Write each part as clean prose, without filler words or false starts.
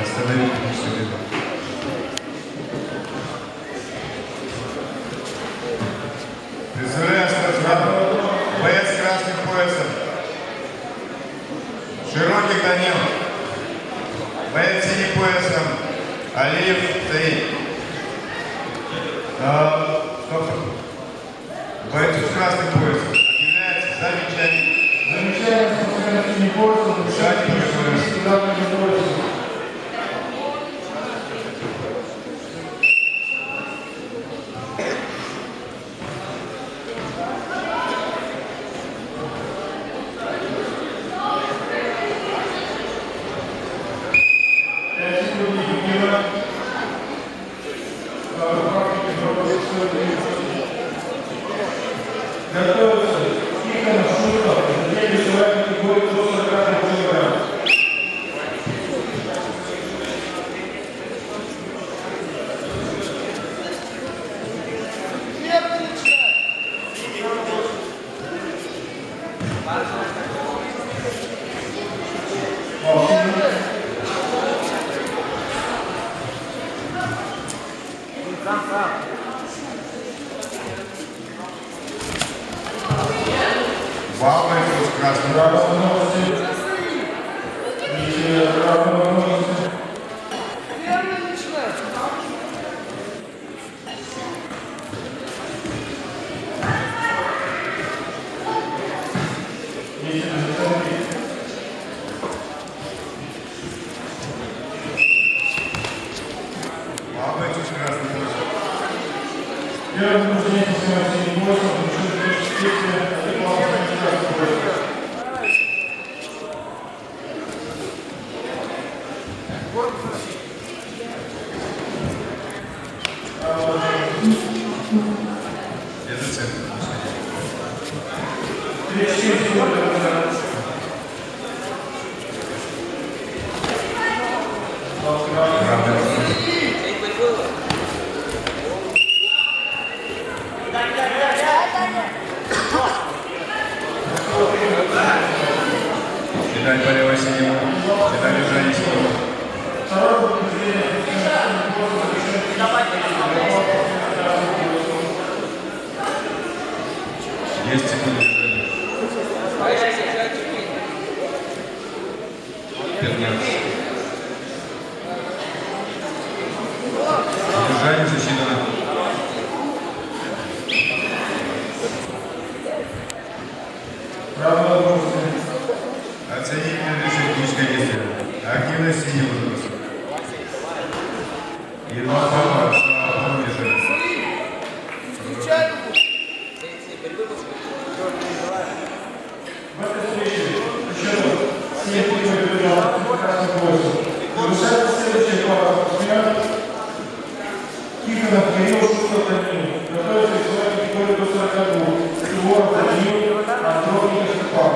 Остановить себе. Представляем спортсменов. Боец с красным поясом. Широкий Данил. Боец с синим поясом. Алиев Таид. Бойцу с красным поясом объявляется замечание. Замечание спортсмена с синим поясом. Готовится Тихонов Шутов, для весовой категории до 40 кг. Два бойца с красным поясом. Два бойца с красным поясом. Первое нахождение спортсмена с синим поясом, красный пояс. Это центр. 37 секунд. Кидай по левой синему. Кидай лежание синему. Есть секунды лежания. 15. Лежание засчитано. Оценить следующее физическое действие. Активность синего возраста. И 2 балла за одно движение. В этой встрече еще 7 победил красным поясом. Завершается следующая пара спортсменов. Тихонов Кирилл, Шутов Данил. Готовится весовая категория до 42. Суворов Данил, Андроник Степан.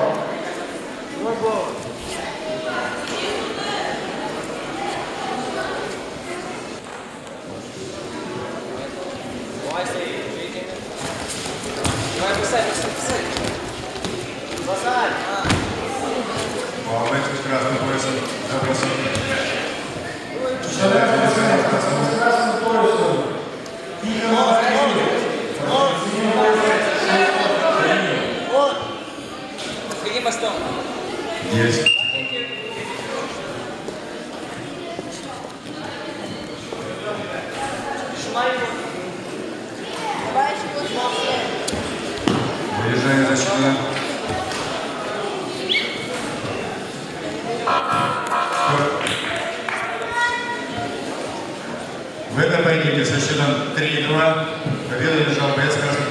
Бойцу с красным поясом. Запросить. Представляем спортсмена с красным поясом. Тихонов Кирилл. Синим поясом Данил. Сходи мостом. Есть. Лежание засчитано. В этом поединке со счетом 3-2 победу одержал боец красного